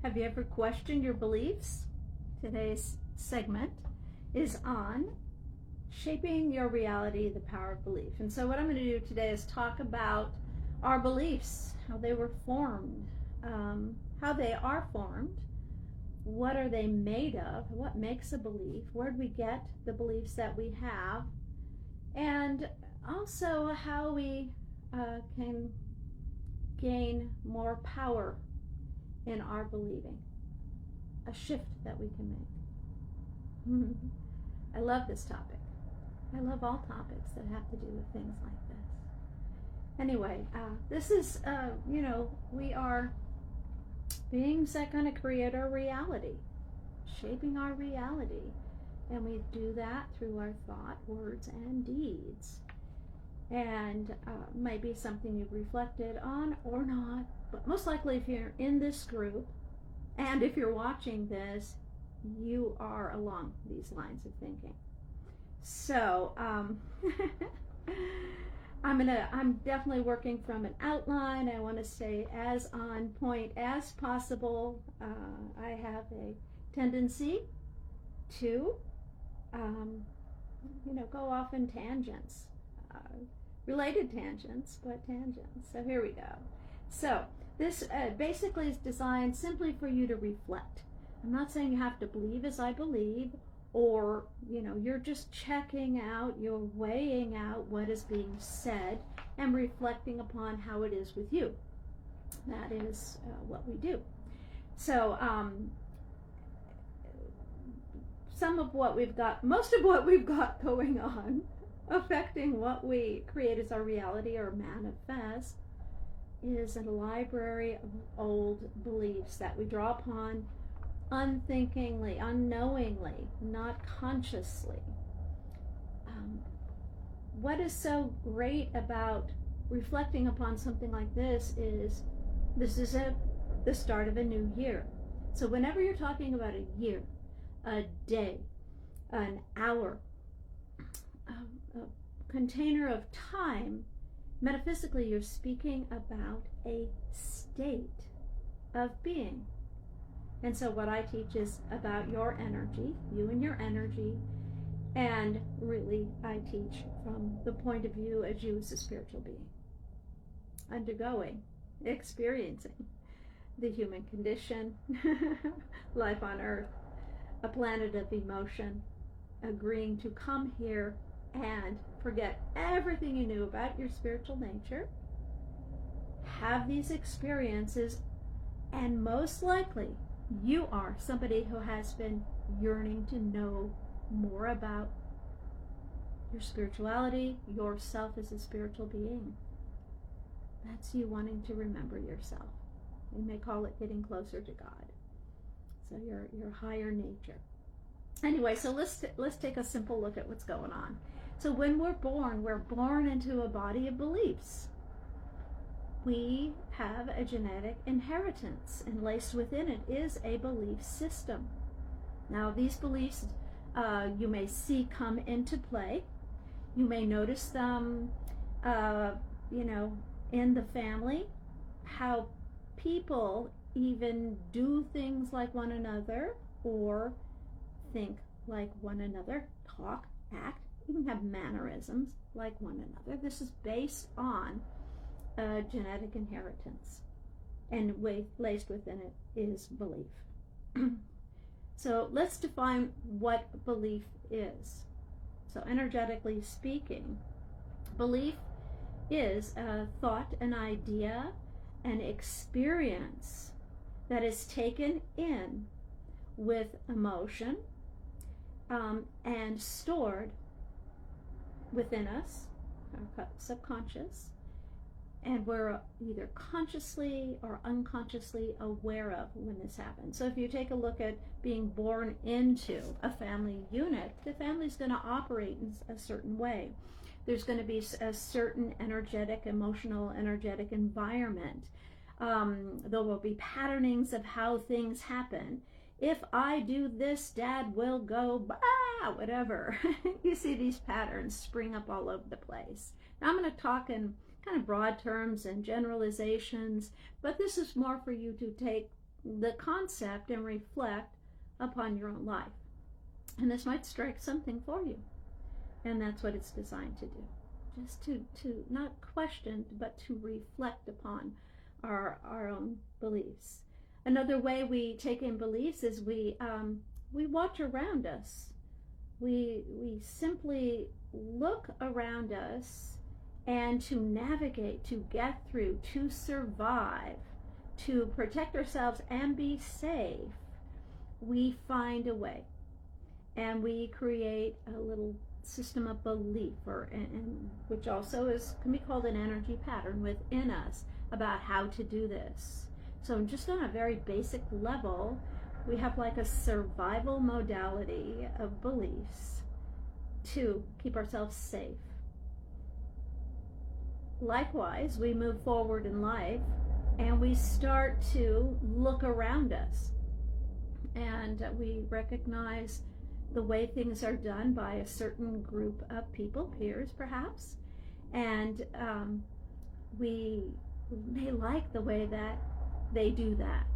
Have you ever questioned your beliefs? Today's segment is on shaping your reality, the power of belief. And so what I'm going to do today is talk about our beliefs, how they were formed, how they are formed, what are they made of, what makes a belief, where do we get the beliefs that we have, and also how we can gain more power in our believing, a shift that we can make. I love this topic. I love all topics that have to do with things like this. Anyway, this is, we are beings that going to create our reality, shaping our reality. And we do that through our thought, words, and deeds. And might be something you've reflected on or not, but most likely if you're in this group and if you're watching this, you are along these lines of thinking. So I'm definitely working from an outline. I want to stay as on point as possible. I have a tendency to go off in tangents, related tangents, but tangents. So here we go. So this basically is designed simply for you to reflect. I'm not saying you have to believe as I believe, or you're just checking out, you're weighing out what is being said and reflecting upon how it is with you. That is what we do. So most of what we've got going on affecting what we create as our reality or manifest is a library of old beliefs that we draw upon unthinkingly, unknowingly, not consciously. What is so great about reflecting upon something like this is the start of a new year. So whenever you're talking about a year, a day, an hour, a container of time, metaphysically you're speaking about a state of being. And so what I teach is about your energy, you and your energy, and really I teach from the point of view as you as a spiritual being, undergoing, experiencing the human condition, life on earth, a planet of emotion, agreeing to come here and forget everything you knew about your spiritual nature, have these experiences, and most likely you are somebody who has been yearning to know more about your spirituality, yourself as a spiritual being. That's you wanting to remember yourself. We may call it getting closer to God. So your higher nature. Anyway, so let's take a simple look at what's going on. So when we're born into a body of beliefs. We have a genetic inheritance, and laced within it is a belief system. Now these beliefs you may see come into play. You may notice them in the family, how people even do things like one another or think like one another, talk, act, even have mannerisms like one another. This is based on genetic inheritance, and laced within it is belief. So let's define what belief is. So energetically speaking, belief is a thought, an idea, an experience that is taken in with emotion and stored within us, our subconscious, and we're either consciously or unconsciously aware of when this happens. So if you take a look at being born into a family unit, the family's going to operate in a certain way. There's going to be a certain emotional energetic environment. There will be patternings of how things happen. If I do this, Dad will go, whatever. You see these patterns spring up all over the place. Now I'm going to talk in kind of broad terms and generalizations, but this is more for you to take the concept and reflect upon your own life. And this might strike something for you. And that's what it's designed to do. Just to not question, but to reflect upon our own beliefs. Another way we take in beliefs is we watch around us. We simply look around us, and to navigate, to get through, to survive, to protect ourselves and be safe, we find a way. And we create a little system of belief, and which also can be called an energy pattern within us about how to do this. So just on a very basic level, we have like a survival modality of beliefs to keep ourselves safe. Likewise, we move forward in life and we start to look around us, and we recognize the way things are done by a certain group of people, peers perhaps, and we may like the way that they do that,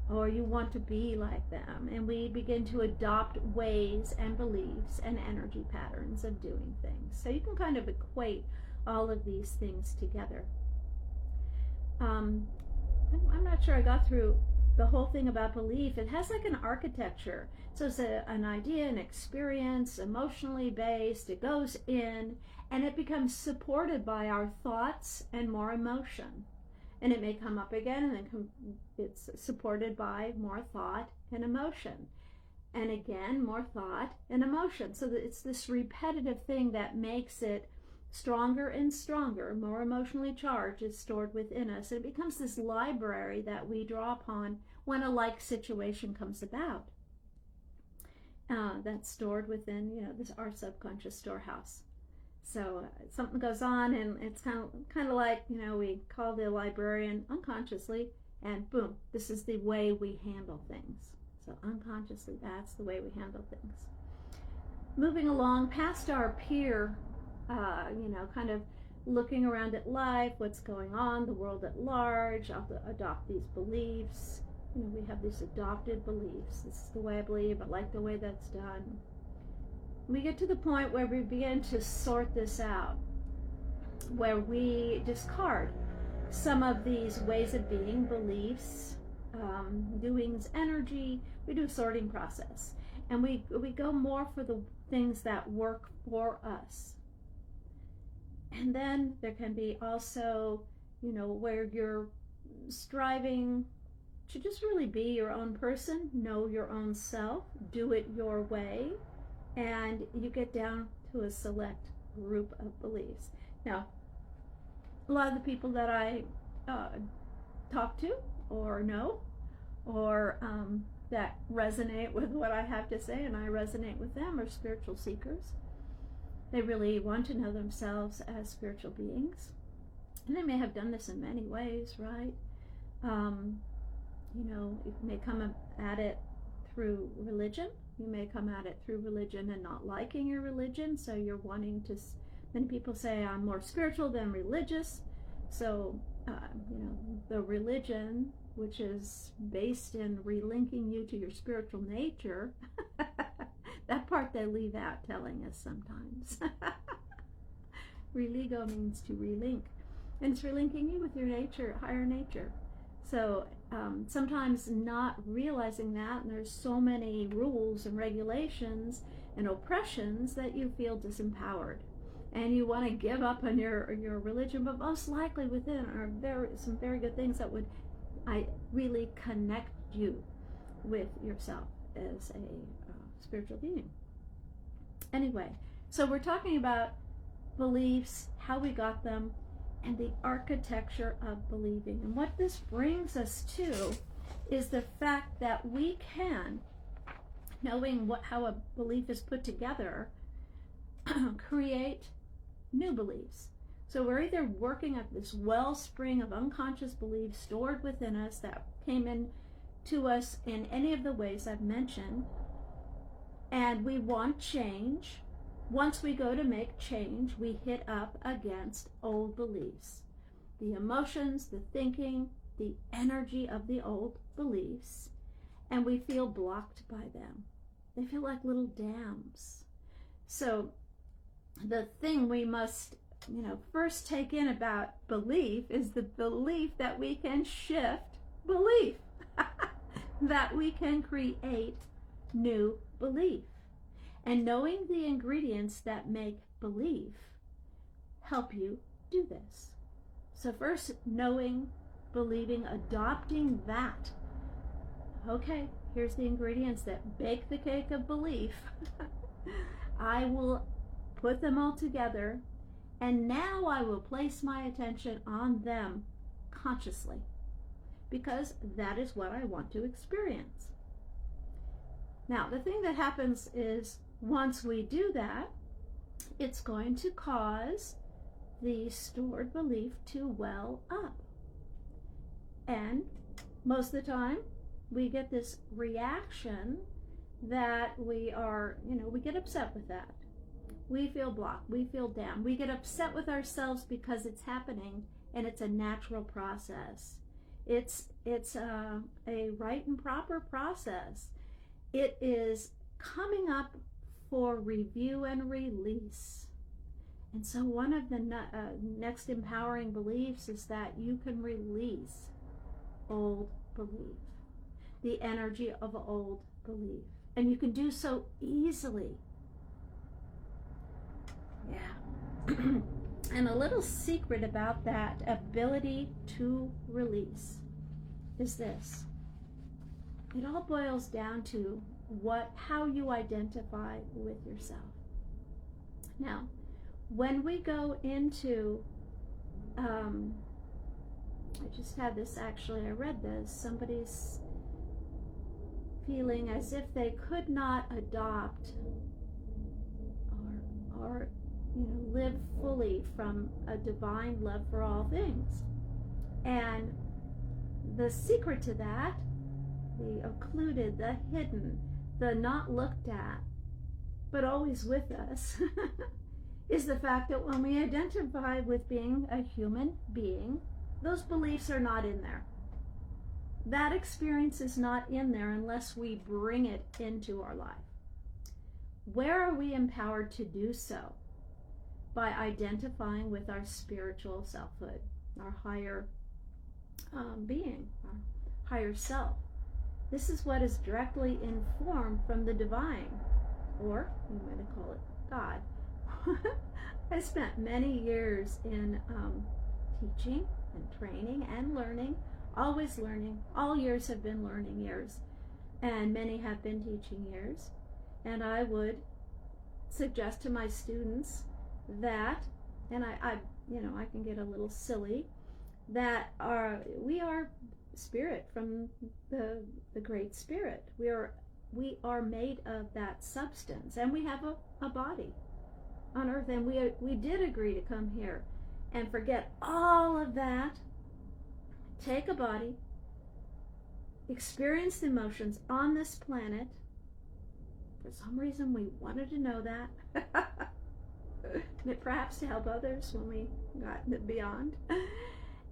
or you want to be like them, and we begin to adopt ways and beliefs and energy patterns of doing things. So you can kind of equate all of these things together. I'm not sure I got through the whole thing about belief. It has like an architecture. So it's an idea, an experience, emotionally based. It goes in and it becomes supported by our thoughts and more emotion. And it may come up again, and then it's supported by more thought and emotion. And again, more thought and emotion. So that it's this repetitive thing that makes it stronger and stronger. More emotionally charged is stored within us. It becomes this library that we draw upon when a like situation comes about. That's stored within, this our subconscious storehouse. So something goes on, and it's kind of like, we call the librarian unconsciously, and boom, this is the way we handle things. So unconsciously, that's the way we handle things. Moving along past our peer, kind of looking around at life, what's going on, the world at large, adopt these beliefs. We have these adopted beliefs. This is the way I believe. I like the way that's done. We get to the point where we begin to sort this out, where we discard some of these ways of being, beliefs, doings, energy. We do a sorting process, and we go more for the things that work for us. And then there can be also, where you're striving to just really be your own person, know your own self, do it your way, and you get down to a select group of beliefs. Now, a lot of the people that I talk to or know, or that resonate with what I have to say, and I resonate with them, are spiritual seekers. They really want to know themselves as spiritual beings. And they may have done this in many ways, right? You may come at it through religion. You may come at it through religion and not liking your religion. So you're wanting to, many people say I'm more spiritual than religious. So, the religion, which is based in relinking you to your spiritual nature, that part they leave out telling us sometimes. Religo means to relink. And it's relinking you with your nature, higher nature. So sometimes not realizing that, and there's so many rules and regulations and oppressions that you feel disempowered. And you want to give up on your religion, but most likely within are some very good things that would really connect you with yourself as a spiritual being. Anyway, so we're talking about beliefs, how we got them, and the architecture of believing. And what this brings us to is the fact that we can, knowing how a belief is put together, create new beliefs. So we're either working at this wellspring of unconscious beliefs stored within us that came in to us in any of the ways I've mentioned, and we want change. Once we go to make change, we hit up against old beliefs. The emotions, the thinking, the energy of the old beliefs, and we feel blocked by them. They feel like little dams. So the thing we must, first take in about belief is the belief that we can shift belief, that we can create new belief. And knowing the ingredients that make belief help you do this. So first, knowing, believing, adopting that. Okay, here's the ingredients that bake the cake of belief. I will put them all together, and now I will place my attention on them consciously, because that is what I want to experience. Now, the thing that happens is once we do that, it's going to cause the stored belief to well up. And most of the time, we get this reaction that we get upset with that. We feel blocked, we feel down. We get upset with ourselves because it's happening, and it's a natural process. It's a right and proper process. It is coming up for review and release. And so one of the next empowering beliefs is that you can release old belief, the energy of old belief. And you can do so easily. Yeah. And a little secret about that ability to release is this. It all boils down to how you identify with yourself. Now, when we go into, I just had this actually, I read this, somebody's feeling as if they could not adopt or live fully from a divine love for all things. And the secret to that, the occluded, the hidden, the not looked at, but always with us, is the fact that when we identify with being a human being, those beliefs are not in there. That experience is not in there unless we bring it into our life. Where are we empowered to do so? By identifying with our spiritual selfhood, our higher being, our higher self. This is what is directly informed from the divine, or you might call it God. I spent many years in teaching and training and learning, always learning. All years have been learning years, and many have been teaching years. And I would suggest to my students that, and I can get a little silly, that we are spirit from the great spirit. We are made of that substance, and we have a body on earth, and we did agree to come here and forget all of that, take a body, experience the emotions on this planet. For some reason we wanted to know that. Perhaps to help others when we got beyond,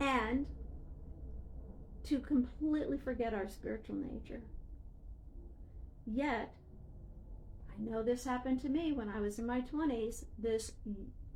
and to completely forget our spiritual nature. Yet, I know this happened to me when I was in my 20s. This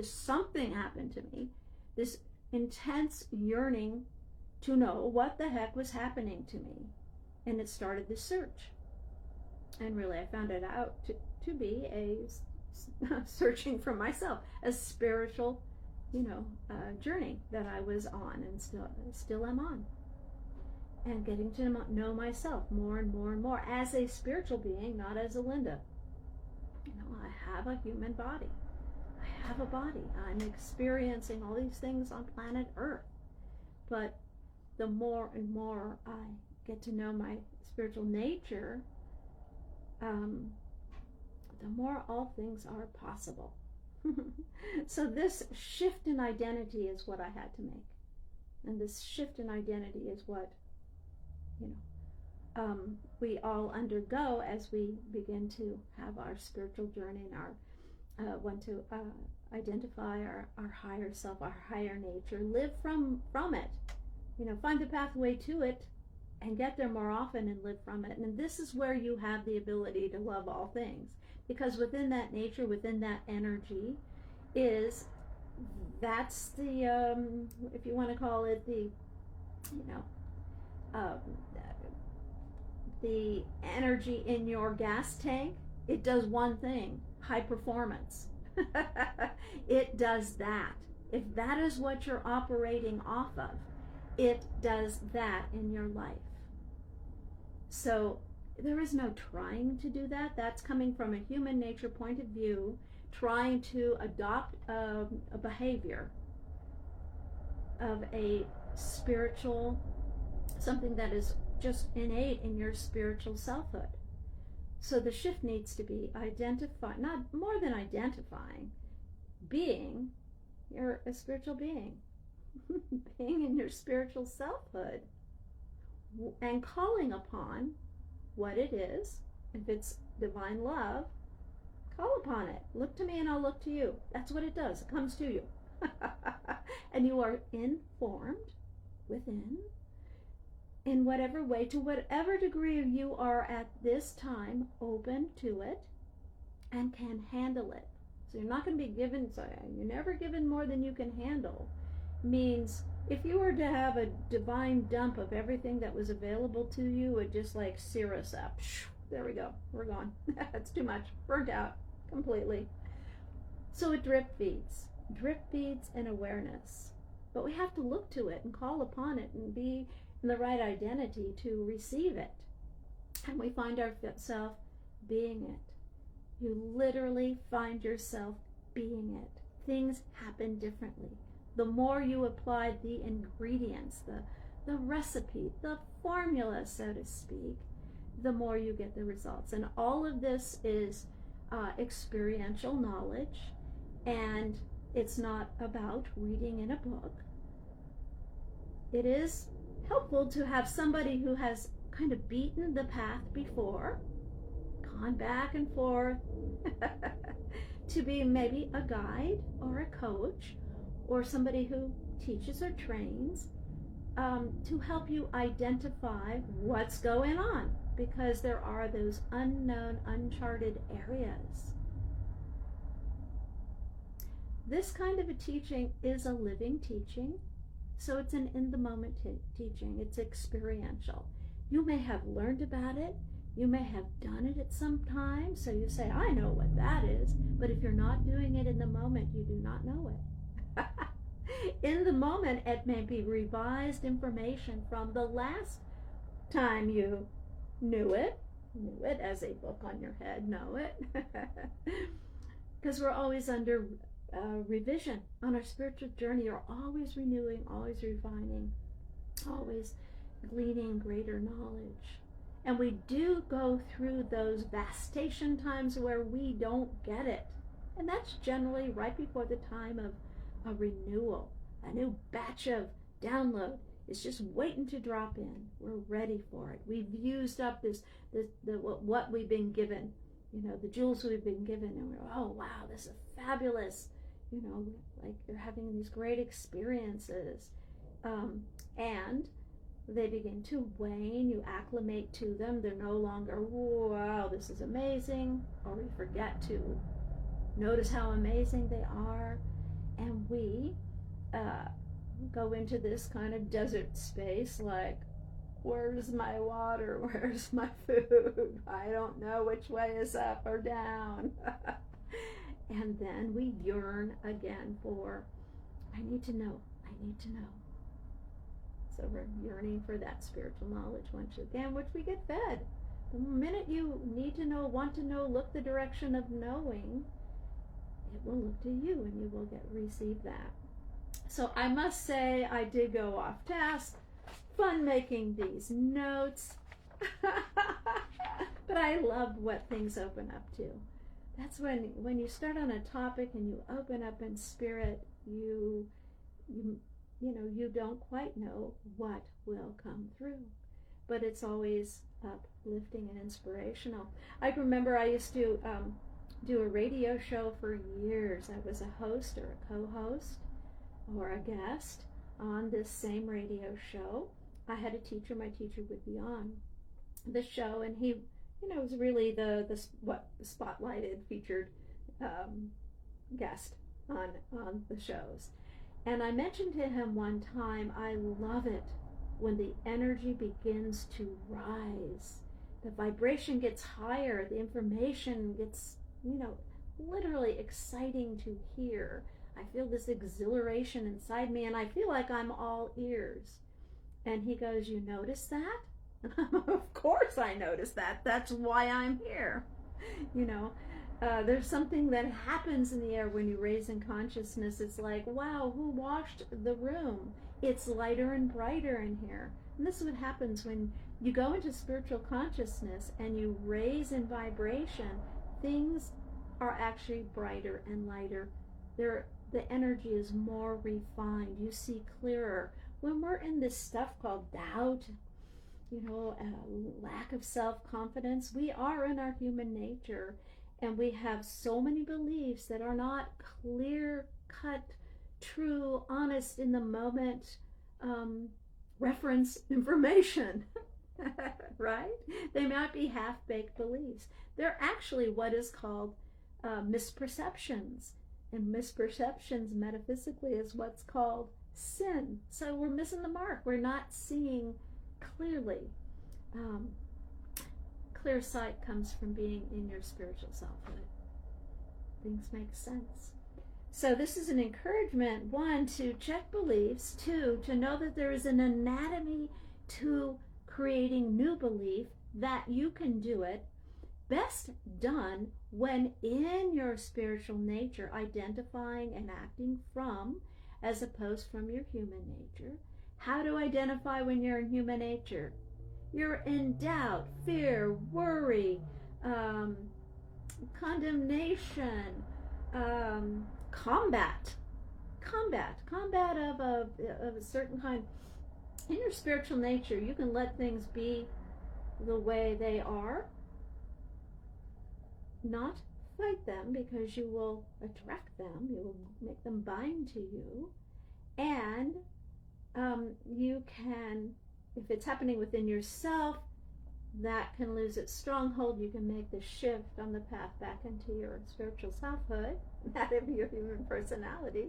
something happened to me, this intense yearning to know what the heck was happening to me, and it started this search. And really, I found it out to be a searching for myself, a spiritual, journey that I was on and still am on, and getting to know myself more and more and more as a spiritual being, not as a Linda. I have a human body. I have a body. I'm experiencing all these things on planet Earth. But the more and more I get to know my spiritual nature, the more all things are possible. So this shift in identity is what I had to make. And this shift in identity is what, we all undergo as we begin to have our spiritual journey and want to identify our higher self, our higher nature, live from it, find the pathway to it and get there more often and live from it. And this is where you have the ability to love all things, because within that nature, within that energy is, that's the, if you want to call it the, um, the energy in your gas tank. It does one thing: high performance. It does that. If that is what you're operating off of, it does that in your life. So there is no trying to do that. That's coming from a human nature point of view, trying to adopt a behavior of a spiritual, something that is just innate in your spiritual selfhood. So the shift needs to be identify, not more than identifying, being, you're a spiritual being, being in your spiritual selfhood, and calling upon what it is. If it's divine love, call upon it. Look to me and I'll look to you. That's what it does. It comes to you. And you are informed within, in whatever way, to whatever degree you are at this time open to it and can handle it. So you're not going to be given, so you're never given more than you can handle. Means if you were to have a divine dump of everything that was available to you, it would just like sear us up. There we go. We're gone. That's too much. Burnt out completely. So it drip feeds. Drip feeds in awareness. But we have to look to it and call upon it and be in the right identity to receive it. And we find ourselves being it. You literally find yourself being it. Things happen differently. The more you apply the ingredients, the recipe, the formula, so to speak, the more you get the results. And all of this is experiential knowledge, and it's not about reading in a book. It is helpful to have somebody who has kind of beaten the path before, gone back and forth, to be maybe a guide or a coach or somebody who teaches or trains, to help you identify what's going on, because there are those unknown, uncharted areas. This kind of a teaching is a living teaching, so it's an in-the-moment teaching. It's experiential. You may have learned about it, you may have done it at some time, so you say, I know what that is, but if you're not doing it in the moment, you do not know it. In the moment, it may be revised information from the last time you knew it as a book on your head, know it. Because we're always under revision on our spiritual journey. You're always renewing, always refining, always gleaning greater knowledge. And we do go through those vastation times where we don't get it. And that's generally right before the time of a renewal. A new batch of download is just waiting to drop in. We're ready for it. We've used up what we've been given, the jewels we've been given, and we're, oh wow, this is fabulous. Like you're having these great experiences, and they begin to wane. You acclimate to them. They're no longer, wow, this is amazing, or we forget to notice how amazing they are, and we go into this kind of desert space, like, where's my water, where's my food, I don't know which way is up or down. And then we yearn again for, I need to know. So we're yearning for that spiritual knowledge once again, which we get fed. The minute you need to know, want to know, look the direction of knowing, it will look to you and you will receive that. So I must say I did go off task. Fun making these notes. But I love what things open up to. That's when you start on a topic and you open up in spirit, you don't quite know what will come through. But it's always uplifting and inspirational. I remember I used to do a radio show for years. I was a host or a co-host or a guest on this same radio show. I had a teacher, my teacher would be on the show, and he, was really the spotlighted featured guest on the shows. And I mentioned to him one time, I love it when the energy begins to rise. The vibration gets higher, the information gets, literally exciting to hear. I feel this exhilaration inside me, and I feel like I'm all ears. And he goes, "You notice that?" Of course I notice that. That's why I'm here. There's something that happens in the air when you raise in consciousness. It's like, wow, who washed the room? It's lighter and brighter in here. And this is what happens when you go into spiritual consciousness and you raise in vibration. Things are actually brighter and lighter. The energy is more refined. You see clearer. When we're in this stuff called doubt, lack of self-confidence, we are in our human nature, and we have so many beliefs that are not clear-cut, true, honest, in the moment reference information, right? They might be half-baked beliefs. They're actually what is called misperceptions, and misperceptions metaphysically is what's called sin. So we're missing the mark. We're not seeing clearly. Clear sight comes from being in your spiritual selfhood. Things make sense. So this is an encouragement, one, to check beliefs, two, to know that there is an anatomy to creating new belief, that you can do it. Best done when in your spiritual nature, identifying and acting from, as opposed from your human nature. How to identify when you're in human nature? You're in doubt, fear, worry, condemnation, combat of a certain kind. In your spiritual nature, you can let things be the way they are, not fight them, because you will attract them, you will make them bind to you, and you can, if it's happening within yourself, that can lose its stronghold. You can make the shift on the path back into your spiritual selfhood, that of your human personality.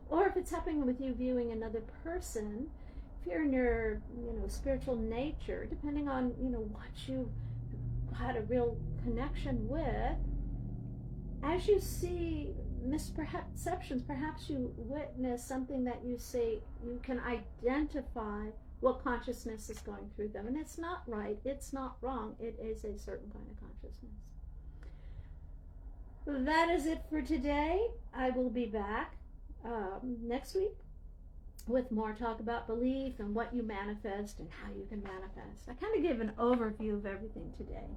Or if it's happening with you viewing another person, if you're in your spiritual nature, depending on what you had a real connection with, as you see misperceptions, perhaps you witness something that you see, you can identify what consciousness is going through them. And it's not right, it's not wrong, it is a certain kind of consciousness. That is it for today. I will be back next week with more talk about belief and what you manifest and how you can manifest. I kind of gave an overview of everything today,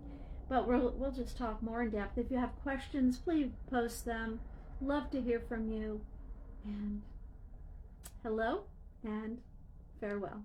but we'll just talk more in depth. If you have questions, please post them. Love to hear from you. And hello and farewell.